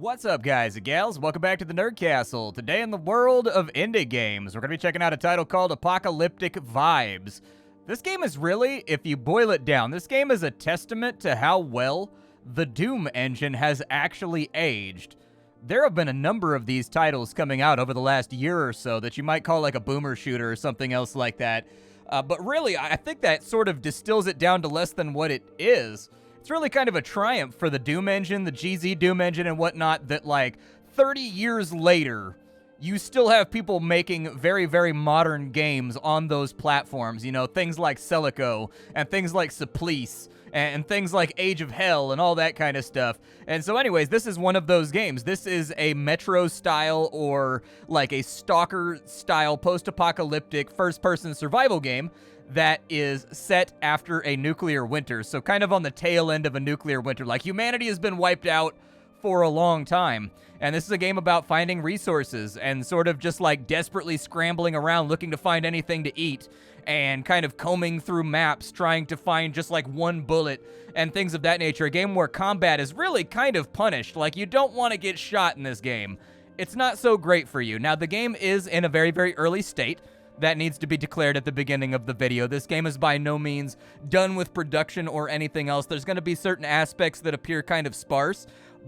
What's up, guys and gals? Welcome back to the Nerd Castle. Today in the world of indie games, we're going to be checking out a title called Apocalyptic Vibes. This game is really, if you boil it down, this game is a testament to how well the Doom engine has actually aged. There have been a number of these titles coming out over the last year or so that you might call like a boomer shooter or something else like that. But really, I think that sort of distills it down to less than what it is. It's really kind of a triumph for the Doom engine, the GZ Doom engine and whatnot, that like 30 years later, you still have people making very, very modern games on those platforms. You know, things like Celico and things like Supplice and things like Age of Hell and all that kind of stuff. And so anyways, this is one of those games. This is a Metro style or like a Stalker style post-apocalyptic first-person survival game that is set after a nuclear winter. So kind of on the tail end of a nuclear winter. Like humanity has been wiped out for a long time. And this is a game about finding resources and sort of just like desperately scrambling around looking to find anything to eat and kind of combing through maps trying to find just like one bullet and things of that nature. A game where combat is really kind of punished. Like you don't want to get shot in this game. It's not so great for you. Now the game is in a very, very early state. That needs to be declared at the beginning of the video. This game is by no means done with production or anything else. There's going to be certain aspects that appear kind of sparse,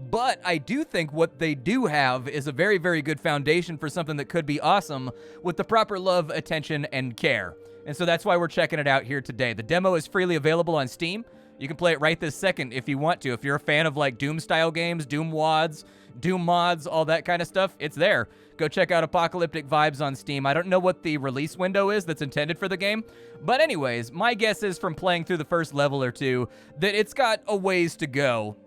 but I do think what they do have is a very, very good foundation for something that could be awesome with the proper love, attention, and care. And so that's why we're checking it out here today. The demo is freely available on Steam. You can play it right this second if you want to. If you're a fan of like Doom-style games, Doom WADs, Doom mods, all that kind of stuff, it's there. Go check out Apocalyptic Vibes on Steam. I don't know what the release window is that's intended for the game, but anyways, my guess is from playing through the first level or two that it's got a ways to go.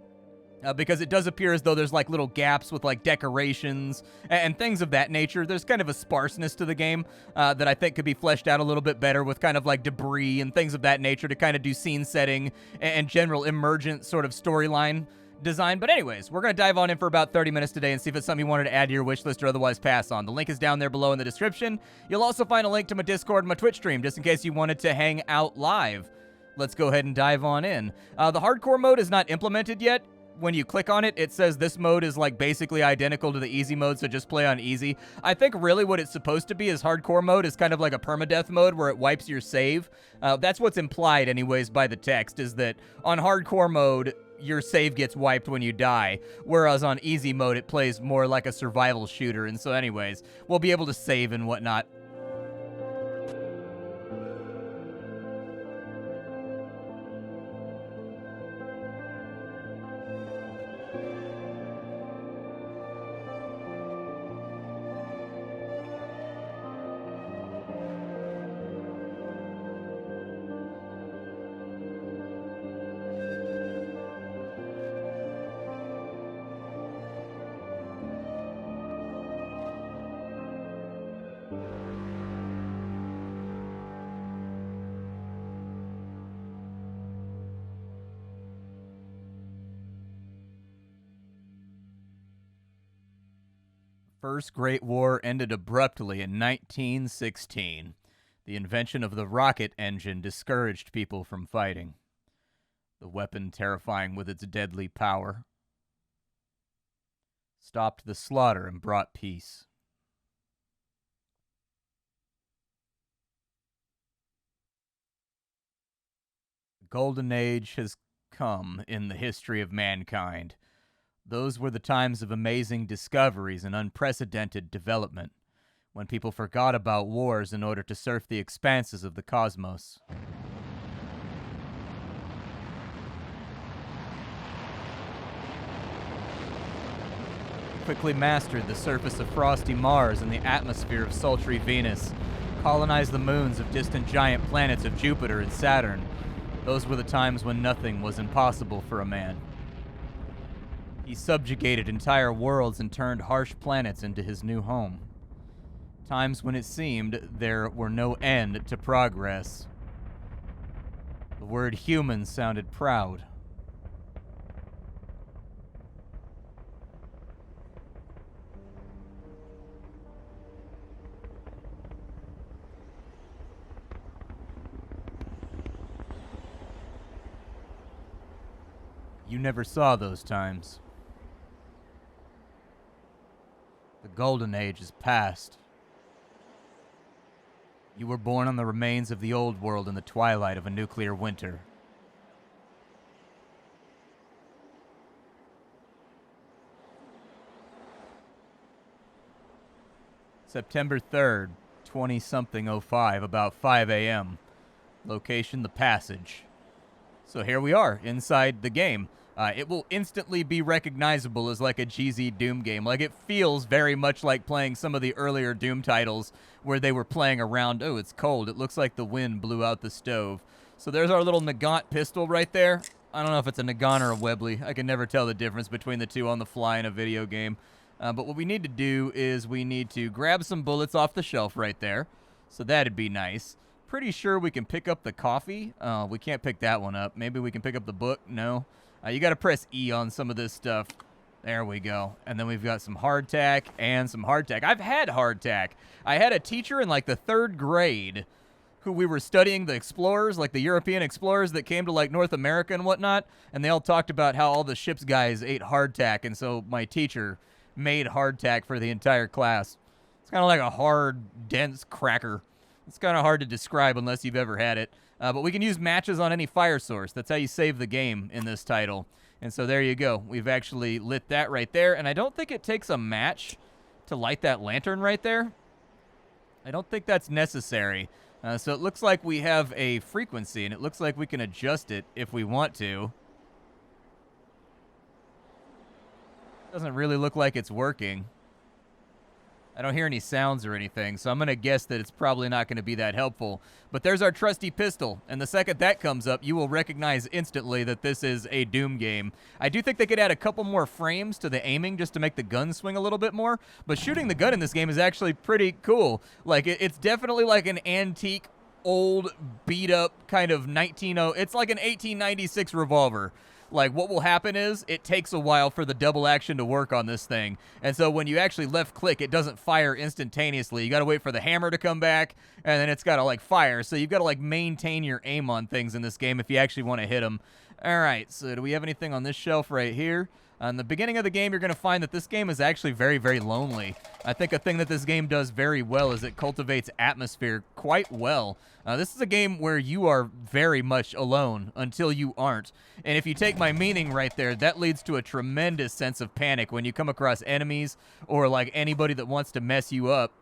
Because it does appear as though there's like little gaps with like decorations and things of that nature. There's kind of a sparseness to the game that I think could be fleshed out a little bit better with kind of like debris and things of that nature to kind of do scene setting and general emergent sort of storyline design. But anyways, we're going to dive on in for about 30 minutes today and see if it's something you wanted to add to your wish list or otherwise pass on. The link is down there below in the description. You'll also find a link to my Discord and my Twitch stream just in case you wanted to hang out live. Let's go ahead and dive on in. The hardcore mode is not implemented yet. When you click on it, it says this mode is like basically identical to the easy mode, so just play on easy. I think really what it's supposed to be is hardcore mode is kind of like a permadeath mode where it wipes your save. That's what's implied anyways by the text, is that on hardcore mode, your save gets wiped when you die, whereas on easy mode, it plays more like a survival shooter. And so anyways, we'll be able to save and whatnot. First Great War ended abruptly in 1916. The invention of the rocket engine discouraged people from fighting. The weapon, terrifying with its deadly power, stopped the slaughter and brought peace. The Golden Age has come in the history of mankind. Those were the times of amazing discoveries and unprecedented development, when people forgot about wars in order to surf the expanses of the cosmos. Quickly mastered the surface of frosty Mars and the atmosphere of sultry Venus, colonized the moons of distant giant planets of Jupiter and Saturn. Those were the times when nothing was impossible for a man. He subjugated entire worlds and turned harsh planets into his new home. Times when it seemed there were no end to progress. The word human sounded proud. You never saw those times. The golden age is past. You were born on the remains of the old world in the twilight of a nuclear winter. September 3rd, 20-something-05, about 5 a.m. Location, the passage. So here we are, inside the game. It will instantly be recognizable as like a GZ Doom game. Like, it feels very much like playing some of the earlier Doom titles where they were playing around. Oh, it's cold. It looks like the wind blew out the stove. So there's our little Nagant pistol right there. I don't know if it's a Nagant or a Webley. I can never tell the difference between the two on the fly in a video game. But what we need to do is we need to grab some bullets off the shelf right there. So that'd be nice. Pretty sure we can pick up the coffee. We can't pick that one up. Maybe we can pick up the book. No. You got to press E on some of this stuff. There we go. And then we've got some hardtack and some hardtack. I've had hardtack. I had a teacher in like the 3rd grade who we were studying the explorers, like the European explorers that came to like North America and whatnot. And they all talked about how all the ship's guys ate hardtack. And so my teacher made hardtack for the entire class. It's kind of like a hard, dense cracker. It's kind of hard to describe unless you've ever had it. But we can use matches on any fire source. That's how you save the game in this title. And so there you go. We've actually lit that right there. And I don't think it takes a match to light that lantern right there. I don't think that's necessary. So it looks like we have a frequency, and it looks like we can adjust it if we want to. Doesn't really look like it's working. I don't hear any sounds or anything, so I'm going to guess that it's probably not going to be that helpful. But there's our trusty pistol, and the second that comes up, you will recognize instantly that this is a Doom game. I do think they could add a couple more frames to the aiming just to make the gun swing a little bit more, but shooting the gun in this game is actually pretty cool. Like, it's definitely like an antique, old, beat-up kind of it's like an 1896 revolver. Like, what will happen is it takes a while for the double action to work on this thing. And so when you actually left click, it doesn't fire instantaneously. You got to wait for the hammer to come back, and then it's got to, like, fire. So you've got to, like, maintain your aim on things in this game if you actually want to hit them. All right, so do we have anything on this shelf right here? In the beginning of the game, you're going to find that this game is actually very, very lonely. I think a thing that this game does very well is it cultivates atmosphere quite well. This is a game where you are very much alone until you aren't. And if you take my meaning right there, that leads to a tremendous sense of panic when you come across enemies or like anybody that wants to mess you up.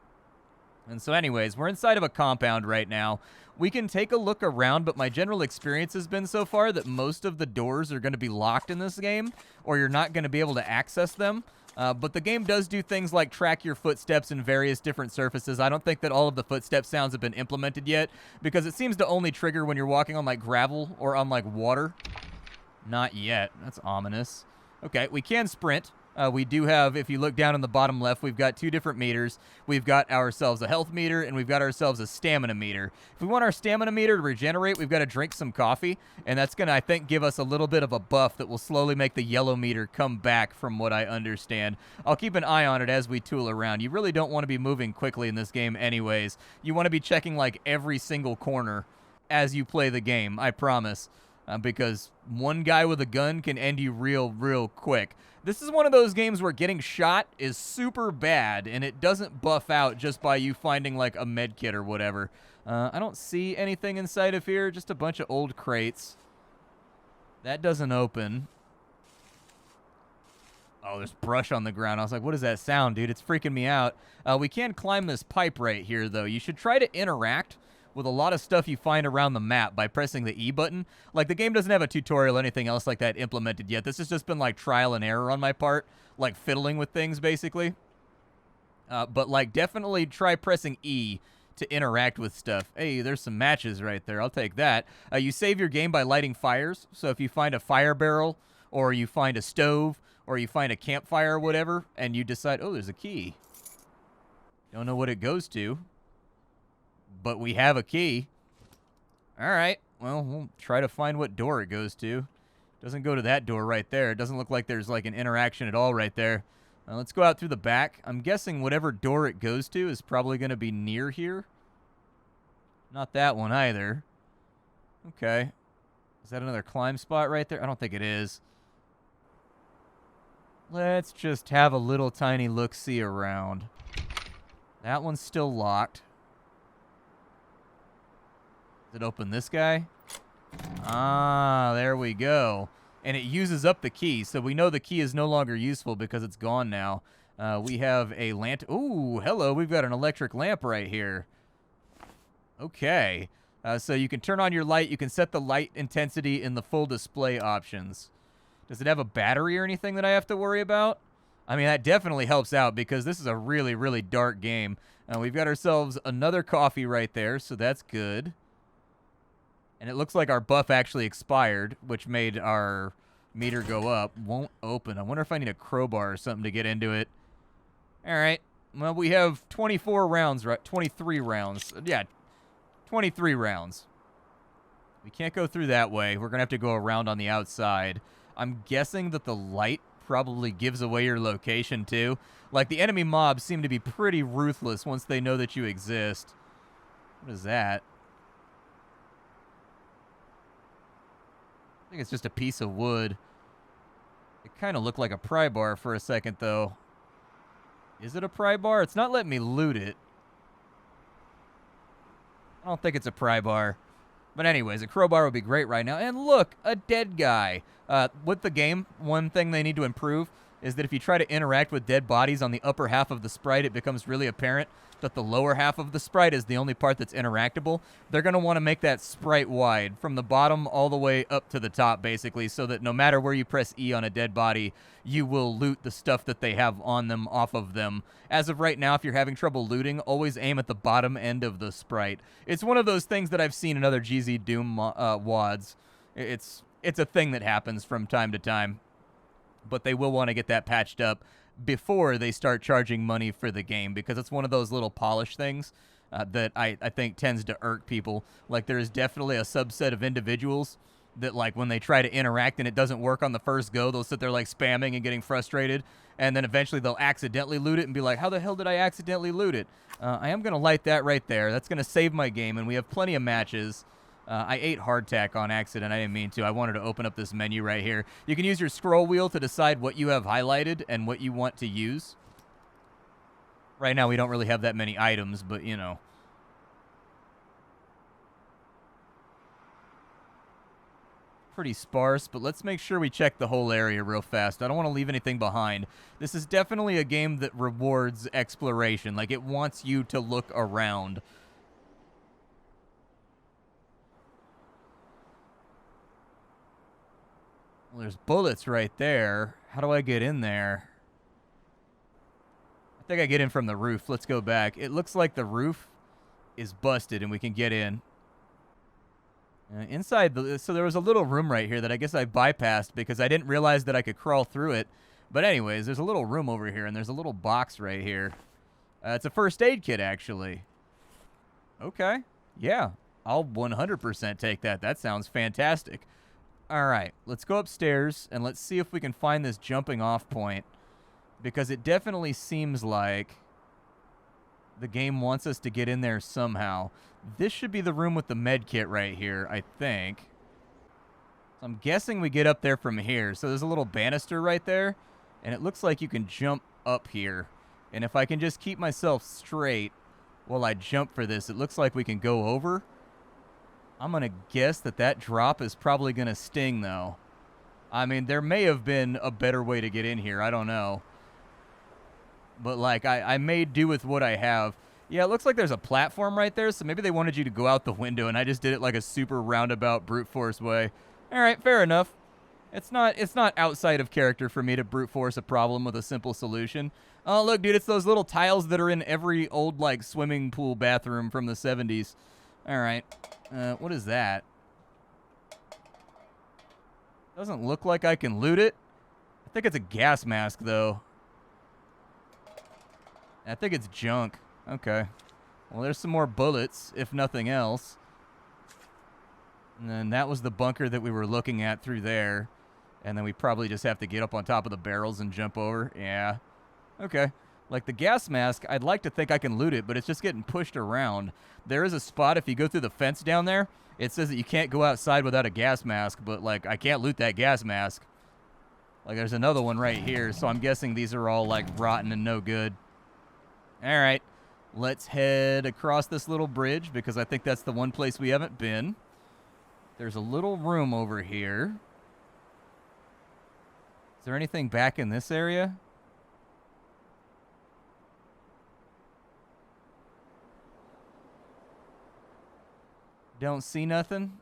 And so anyways, we're inside of a compound right now. We can take a look around, but my general experience has been so far that most of the doors are going to be locked in this game, or you're not going to be able to access them. But the game does do things like track your footsteps in various different surfaces. I don't think that all of the footstep sounds have been implemented yet, because it seems to only trigger when you're walking on, like, gravel or on, like, water. Not yet. That's ominous. Okay, we can sprint. We do have, if you look down in the bottom left, we've got 2 different meters. We've got ourselves a health meter, and we've got ourselves a stamina meter. If we want our stamina meter to regenerate, we've got to drink some coffee, and that's going to, I think, give us a little bit of a buff that will slowly make the yellow meter come back, from what I understand. I'll keep an eye on it as we tool around. You really don't want to be moving quickly in this game anyways. You want to be checking, like, every single corner as you play the game, I promise. Because one guy with a gun can end you real quick. This is one of those games where getting shot is super bad, and it doesn't buff out just by you finding, like, a med kit or whatever. I don't see anything inside of here, just a bunch of old crates. That doesn't open. Oh, there's brush on the ground. I was like, what is that sound, dude? It's freaking me out. We can climb this pipe right here, though. You should try to interact with a lot of stuff you find around the map by pressing the E button. Like, the game doesn't have a tutorial or anything else like that implemented yet. This has just been, like, trial and error on my part, like, fiddling with things, basically. But, like, definitely try pressing E to interact with stuff. Hey, there's some matches right there. I'll take that. You save your game by lighting fires. So if you find a fire barrel, or you find a stove, or you find a campfire or whatever, and you decide, oh, there's a key. Don't know what it goes to, but we have a key. All right. Well, we'll try to find what door it goes to. Doesn't go to that door right there. It doesn't look like there's, like, an interaction at all right there. Let's go out through the back. I'm guessing whatever door it goes to is probably going to be near here. Not that one either. Okay. Is that another climb spot right there? I don't think it is. Let's just have a little tiny look-see around. That one's still locked. Does it open this guy? Ah, there we go. And it uses up the key, so we know the key is no longer useful because it's gone now. We have a lantern. Ooh, hello, we've got an electric lamp right here. Okay. So you can turn on your light. You can set the light intensity in the full display options. Does it have a battery or anything that I have to worry about? I mean, that definitely helps out because this is a really, really dark game. We've got ourselves another coffee right there, so that's good. And it looks like our buff actually expired, which made our meter go up. Won't open. I wonder if I need a crowbar or something to get into it. All right. Well, we have 24 rounds, right? 23 rounds. Yeah, 23 rounds. We can't go through that way. We're going to have to go around on the outside. I'm guessing that the light probably gives away your location, too. Like, the enemy mobs seem to be pretty ruthless once they know that you exist. What is that? I think it's just a piece of wood. It kind of looked like a pry bar for a second, though. Is it a pry bar? It's not letting me loot it. I don't think it's a pry bar. But anyways, a crowbar would be great right now. And look, a dead guy. With the game, one thing they need to improve is that if you try to interact with dead bodies on the upper half of the sprite, it becomes really apparent that the lower half of the sprite is the only part that's interactable. They're going to want to make that sprite wide from the bottom all the way up to the top, basically, so that no matter where you press E on a dead body, you will loot the stuff that they have on them off of them. As of right now, if you're having trouble looting, always aim at the bottom end of the sprite. It's one of those things that I've seen in other GZ Doom WADs. It's a thing that happens from time to time, but they will want to get that patched up before they start charging money for the game, because it's one of those little polish things that I think tends to irk people. Like, there is definitely a subset of individuals that, like, when they try to interact and it doesn't work on the first go, they'll sit there, like, spamming and getting frustrated, and then eventually they'll accidentally loot it and be like, how the hell did I accidentally loot it? I am going to light that right there. That's going to save my game, and we have plenty of matches. I ate hardtack on accident. I didn't mean to. I wanted to open up this menu right here. You can use your scroll wheel to decide what you have highlighted and what you want to use. Right now, we don't really have that many items, but, you know. Pretty sparse, but let's make sure we check the whole area real fast. I don't want to leave anything behind. This is definitely a game that rewards exploration. Like, it wants you to look around. Well, there's bullets right there. How do I get in there? I think I get in from the roof. Let's go back. It looks like the roof is busted and we can get in. So there was a little room right here that I guess I bypassed because I didn't realize that I could crawl through it. But anyways, there's a little room over here and there's a little box right here. It's a first aid kit, actually. Okay. Yeah, I'll 100% take that. That sounds fantastic. All right, let's go upstairs and let's see if we can find this jumping off point, because it definitely seems like the game wants us to get in there somehow. This should be the room with the med kit right here, I think. So I'm guessing we get up there from here. So there's a little banister right there, and it looks like you can jump up here. And if I can just keep myself straight while I jump for this, it looks like we can go over. I'm going to guess that that drop is probably going to sting, though. I mean, there may have been a better way to get in here. I don't know. But, like, I may do with what I have. Yeah, it looks like there's a platform right there, so maybe they wanted you to go out the window, and I just did it like a super roundabout brute force way. All right, fair enough. It's not outside of character for me to brute force a problem with a simple solution. Oh, look, dude, it's those little tiles that are in every old, like, swimming pool bathroom from the 70s. All right. What is that? Doesn't look like I can loot it. I think it's a gas mask, though. I think it's junk. Okay. Well, there's some more bullets, if nothing else. And then that was the bunker that we were looking at through there. And then we probably just have to get up on top of the barrels and jump over. Yeah. Okay. Like the gas mask, I'd like to think I can loot it, but it's just getting pushed around. There is a spot, if you go through the fence down there, it says that you can't go outside without a gas mask, but, like, I can't loot that gas mask. Like, there's another one right here, so I'm guessing these are all, like, rotten and no good. All right. Let's head across this little bridge, because I think that's the one place we haven't been. There's a little room over here. Is there anything back in this area? Don't see nothing.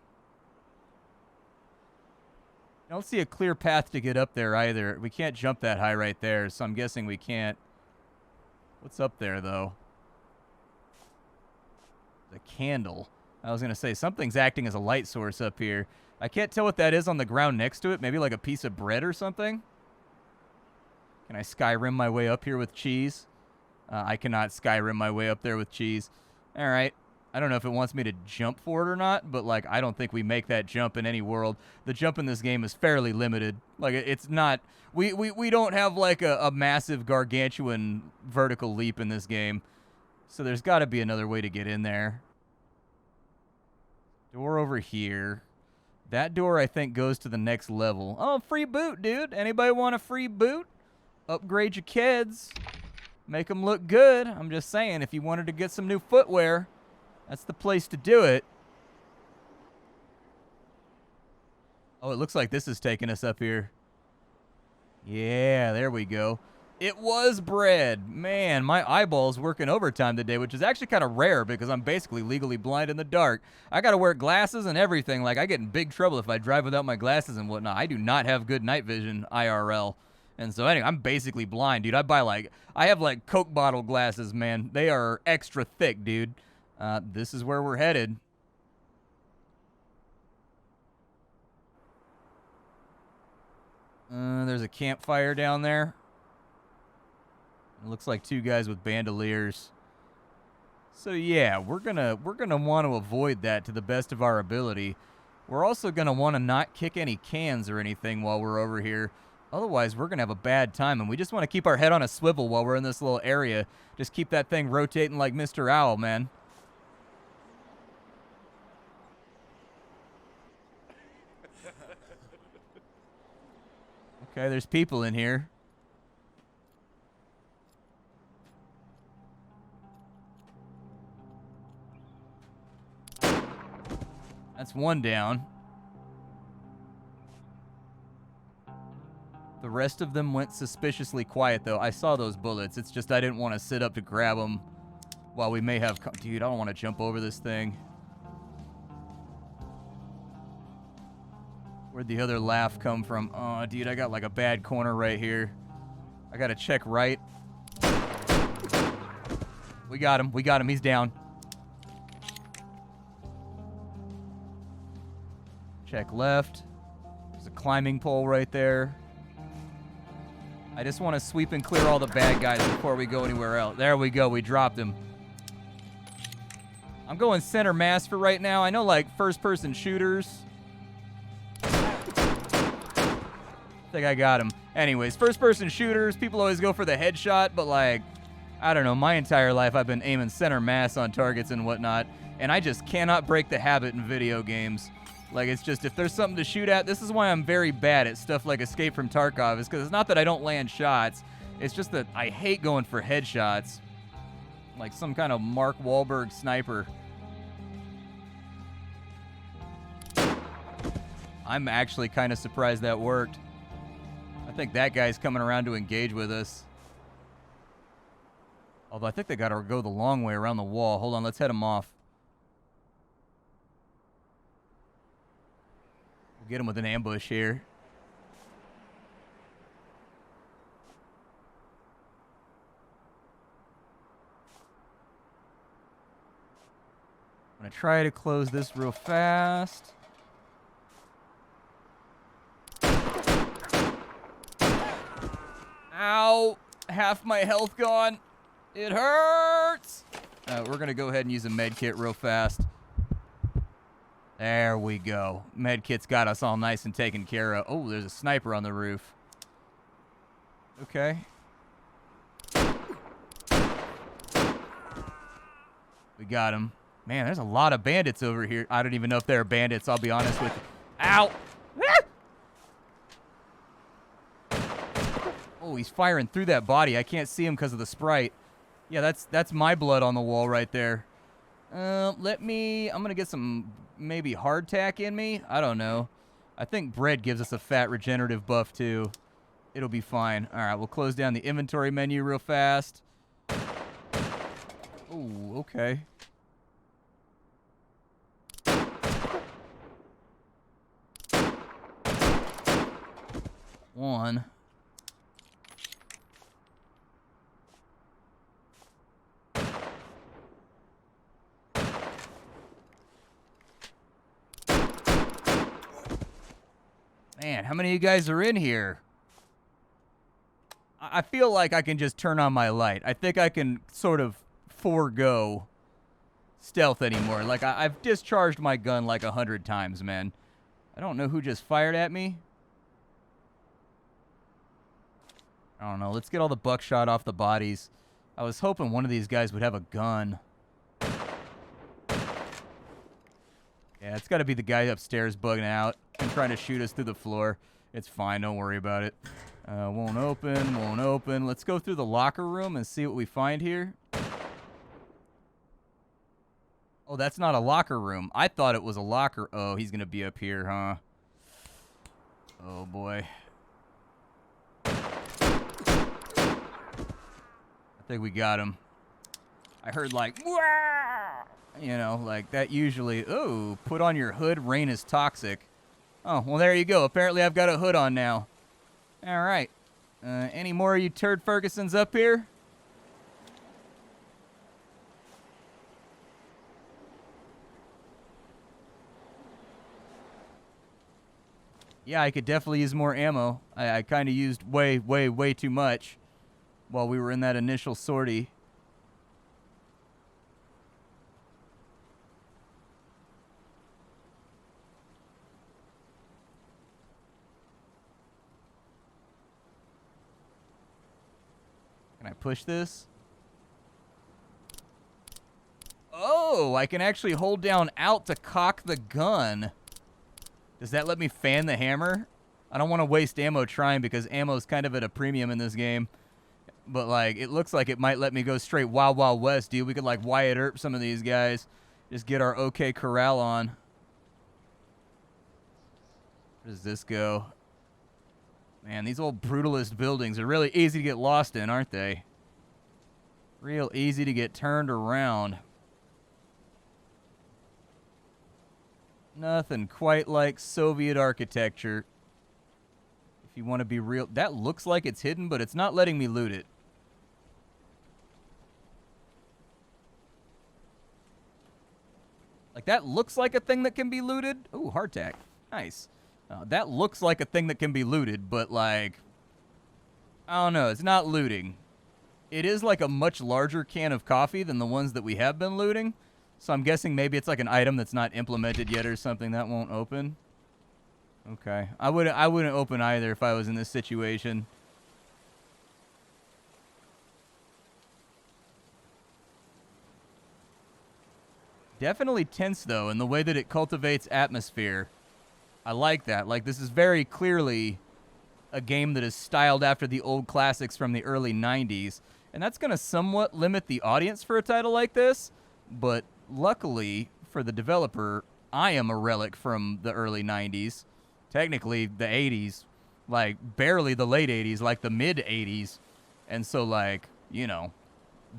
Don't see a clear path to get up there either. We can't jump that high right there, so I'm guessing we can't. What's up there, though? The candle. I was going to say, something's acting as a light source up here. I can't tell what that is on the ground next to it. Maybe like a piece of bread or something? Can I Skyrim my way up here with cheese? I cannot Skyrim my way up there with cheese. All right. I don't know if it wants me to jump for it or not, but, like, I don't think we make that jump in any world. The jump in this game is fairly limited. Like, it's not... We don't have, like, a massive gargantuan vertical leap in this game. So there's got to be another way to get in there. Door over here. That door, I think, goes to the next level. Oh, free boot, dude. Anybody want a free boot? Upgrade your kids. Make them look good. I'm just saying, if you wanted to get some new footwear... That's the place to do it. Oh, it looks like this is taking us up here. Yeah, there we go. It was bread. Man, my eyeball's working overtime today, which is actually kind of rare because I'm basically legally blind in the dark. I got to wear glasses and everything. Like, I get in big trouble if I drive without my glasses and whatnot. I do not have good night vision IRL. And so anyway, I'm basically blind, dude. I have like Coke bottle glasses, man. They are extra thick, dude. This is where we're headed. There's a campfire down there. It looks like two guys with bandoliers. So yeah, we're gonna want to avoid that to the best of our ability. We're also gonna want to not kick any cans or anything while we're over here. Otherwise, we're gonna have a bad time, and we just want to keep our head on a swivel while we're in this little area. Just keep that thing rotating like Mr. Owl, man. Okay, there's people in here. That's one down. The rest of them went suspiciously quiet, though. I saw those bullets. It's just I didn't want to sit up to grab them while we may have... Dude, I don't want to jump over this thing. Where'd the other laugh come from? Oh, dude, I got like a bad corner right here. I gotta check right. We got him. We got him. He's down. Check left. There's a climbing pole right there. I just want to sweep and clear all the bad guys before we go anywhere else. There we go. We dropped him. I'm going center mass for right now. I know, like, first-person shooters... I think I got him. Anyways, first-person shooters, people always go for the headshot, but, like, I don't know, my entire life I've been aiming center mass on targets and whatnot, and I just cannot break the habit in video games. Like, it's just, if there's something to shoot at, this is why I'm very bad at stuff like Escape from Tarkov, is because it's not that I don't land shots, it's just that I hate going for headshots. Like some kind of Mark Wahlberg sniper. I'm actually kind of surprised that worked. I think that guy's coming around to engage with us. Although I think they got to go the long way around the wall. Hold on, let's head them off. We'll get him with an ambush here. I'm going to try to close this real fast. Ow! Half my health gone. It hurts! We're going to go ahead and use a med kit real fast. There we go. Med kit's got us all nice and taken care of. Oh, there's a sniper on the roof. Okay. We got him. Man, there's a lot of bandits over here. I don't even know if they're bandits, I'll be honest with you. Ow! Oh, he's firing through that body. I can't see him because of the sprite. Yeah, that's my blood on the wall right there. I'm going to get some maybe hardtack in me. I don't know. I think bread gives us a fat regenerative buff too. It'll be fine. All right, we'll close down the inventory menu real fast. Oh, okay. One. Man, how many of you guys are in here? I feel like I can just turn on my light. I think I can sort of forego stealth anymore. Like, I've discharged my gun like 100 times, man. I don't know who just fired at me. I don't know. Let's get all the buckshot off the bodies. I was hoping one of these guys would have a gun. Yeah, it's got to be the guy upstairs bugging out and trying to shoot us through the floor. It's fine. Don't worry about it. Won't open. Won't open. Let's go through the locker room and see what we find here. Oh, that's not a locker room. I thought it was a locker. Oh, he's going to be up here, huh? Oh, boy. I think we got him. I heard like, wah! You know, like that usually. Oh, put on your hood. Rain is toxic. Oh, well, there you go. Apparently, I've got a hood on now. All right. Any more of you turd Fergusons up here? Yeah, I could definitely use more ammo. I kind of used way too much while we were in that initial sortie. Can I push this? Oh, I can actually hold down Alt to cock the gun. Does that let me fan the hammer? I don't want to waste ammo trying because ammo's kind of at a premium in this game. But, like, it looks like it might let me go straight Wild Wild West, dude. We could, like, Wyatt Earp some of these guys. Just get our OK Corral on. Where does this go? Man, these old brutalist buildings are really easy to get lost in, aren't they? Real easy to get turned around. Nothing quite like Soviet architecture. If you want to be real. That looks like it's hidden, but it's not letting me loot it. Like, that looks like a thing that can be looted. Ooh, hardtack. Nice. That looks like a thing that can be looted, but, like, I don't know. It's not looting. It is, like, a much larger can of coffee than the ones that we have been looting. So I'm guessing maybe it's, like, an item that's not implemented yet or something. That won't open. Okay. I wouldn't open either if I was in this situation. Definitely tense, though, in the way that it cultivates atmosphere. I like that. Like, this is very clearly a game that is styled after the old classics from the early 90s. And that's going to somewhat limit the audience for a title like this. But luckily for the developer, I am a relic from the early 90s. Technically, the 80s. Like, barely the late 80s, like the mid-80s. And so, like, you know,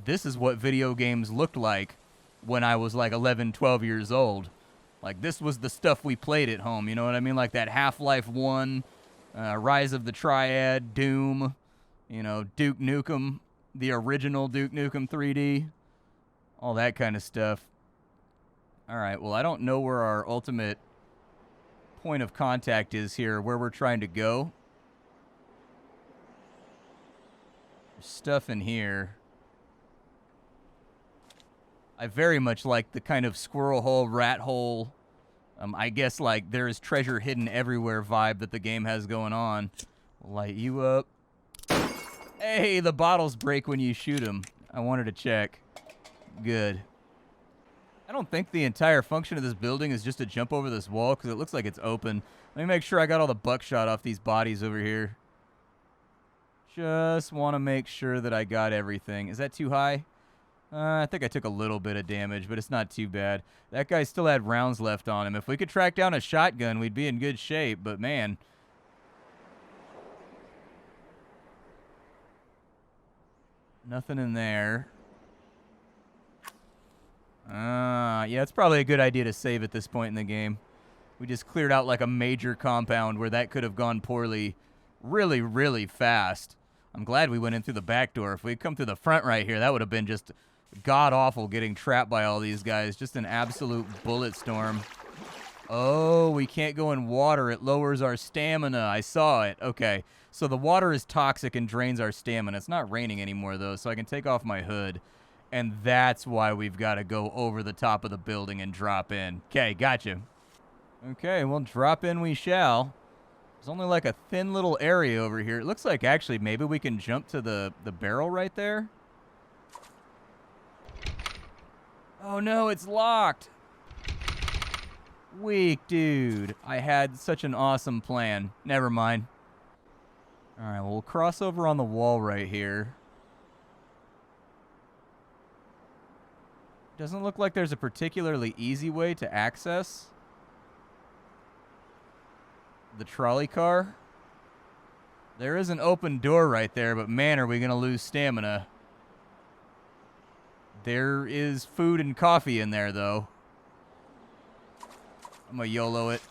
this is what video games looked like when I was, like, 11, 12 years old. Like, this was the stuff we played at home, you know what I mean? Like that Half-Life 1, Rise of the Triad, Doom, you know, Duke Nukem, the original Duke Nukem 3D, all that kind of stuff. All right, well, I don't know where our ultimate point of contact is here, where we're trying to go. There's stuff in here. I very much like the kind of squirrel hole, rat hole, I guess, like, there is treasure hidden everywhere vibe that the game has going on. Light you up. Hey, the bottles break when you shoot them. I wanted to check. Good. I don't think the entire function of this building is just to jump over this wall, because it looks like it's open. Let me make sure I got all the buckshot off these bodies over here. Just want to make sure that I got everything. Is that too high? I think I took a little bit of damage, but it's not too bad. That guy still had rounds left on him. If we could track down a shotgun, we'd be in good shape, but man. Nothing in there. Yeah, it's probably a good idea to save at this point in the game. We just cleared out like a major compound where that could have gone poorly really, really fast. I'm glad we went in through the back door. If we'd come through the front right here, that would have been just god-awful getting trapped by all these guys. Just an absolute bullet storm. Oh, we can't go in water. It lowers our stamina. I saw it. Okay, so the water is toxic and drains our stamina. It's not raining anymore, though, so I can take off my hood. And that's why we've got to go over the top of the building and drop in. Okay, gotcha. Okay, well, drop in we shall. There's only like a thin little area over here. It looks like actually maybe we can jump to the barrel right there. Oh no, it's locked. Weak, dude. I had such an awesome plan. Never mind. All right, well, we'll cross over on the wall right here. Doesn't look like there's a particularly easy way to access the trolley car. There is an open door right there, but man, are we going to lose stamina. There is food and coffee in there, though. I'm going to YOLO it.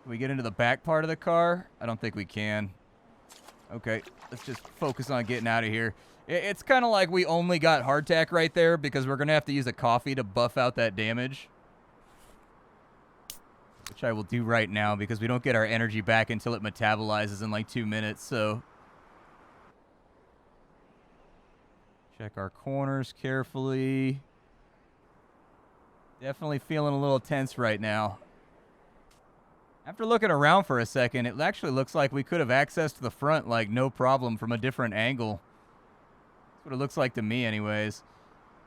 Can we get into the back part of the car? I don't think we can. Okay, let's just focus on getting out of here. It's kind of like we only got hardtack right there because we're going to have to use a coffee to buff out that damage. Which I will do right now because we don't get our energy back until it metabolizes in like 2 minutes, so. Check our corners carefully. Definitely feeling a little tense right now. After looking around for a second, it actually looks like we could have accessed the front like no problem from a different angle. That's what it looks like to me anyways.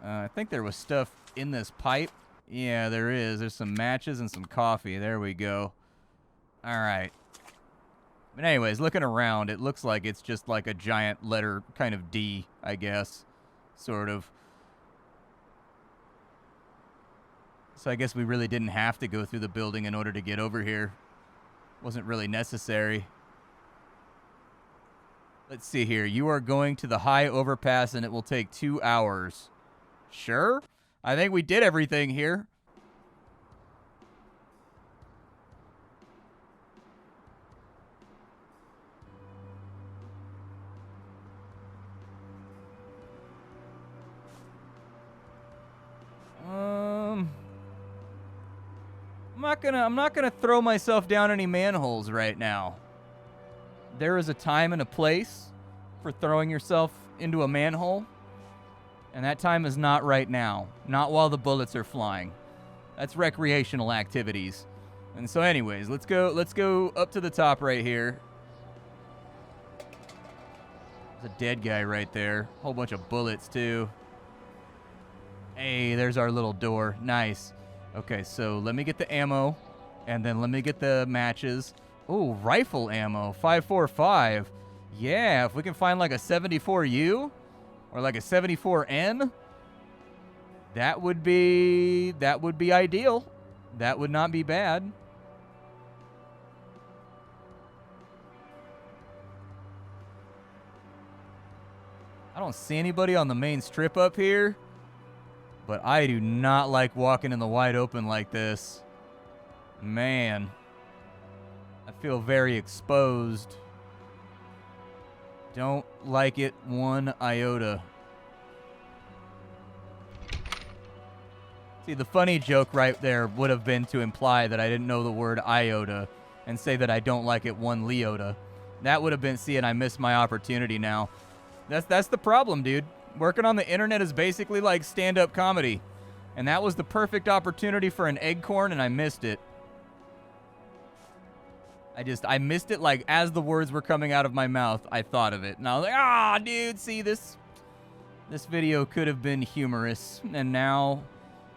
I think there was stuff in this pipe. Yeah, there is. There's some matches and some coffee. There we go. All right. But anyways, looking around, it looks like it's just like a giant letter kind of D, I guess. Sort of. So I guess we really didn't have to go through the building in order to get over here. Wasn't really necessary. Let's see here. You are going to the high overpass and it will take 2 hours. Sure? I think we did everything here. I'm not gonna throw myself down any manholes right now. There is a time and a place for throwing yourself into a manhole. And that time is not right now. Not while the bullets are flying. That's recreational activities. And so anyways, let's go up to the top right here. There's a dead guy right there. Whole bunch of bullets too. Hey, there's our little door. Nice. Okay, so let me get the ammo. And then let me get the matches. Oh, rifle ammo. 5.45. Yeah, if we can find like a 74U. Or like a 74N, that would be ideal. That would not be bad. I don't see anybody on the main strip up here, but I do not like walking in the wide open like this. Man, I feel very exposed. Don't like it one iota. See, the funny joke right there would have been to imply that I didn't know the word iota and say that I don't like it one leota. That would have been, see, and I missed my opportunity now. That's the problem, dude. Working on the internet is basically like stand-up comedy. And that was the perfect opportunity for an eggcorn, and I missed it. I missed it, like, as the words were coming out of my mouth, I thought of it. And I was like, ah, dude, see, this video could have been humorous. And now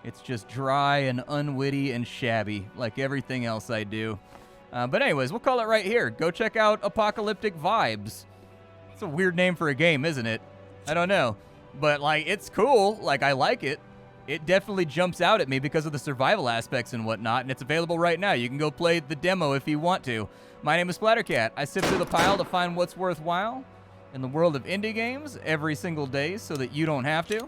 it's just dry and unwitty and shabby, like everything else I do. But anyways, we'll call it right here. Go check out Apocalyptic Vibes. It's a weird name for a game, isn't it? I don't know. But, like, it's cool. Like, I like it. It definitely jumps out at me because of the survival aspects and whatnot, and it's available right now. You can go play the demo if you want to. My name is Splattercat. I sift through the pile to find what's worthwhile in the world of indie games every single day so that you don't have to.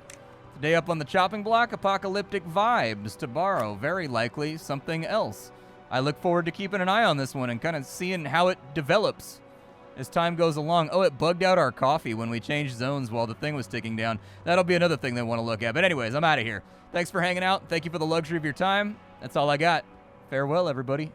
Today up on the chopping block, Apocalyptic Vibes, to borrow, very likely, something else. I look forward to keeping an eye on this one and kind of seeing how it develops as time goes along. Oh, it bugged out our coffee when we changed zones while the thing was ticking down. That'll be another thing they want to look at. But anyways, I'm out of here. Thanks for hanging out. Thank you for the luxury of your time. That's all I got. Farewell, everybody.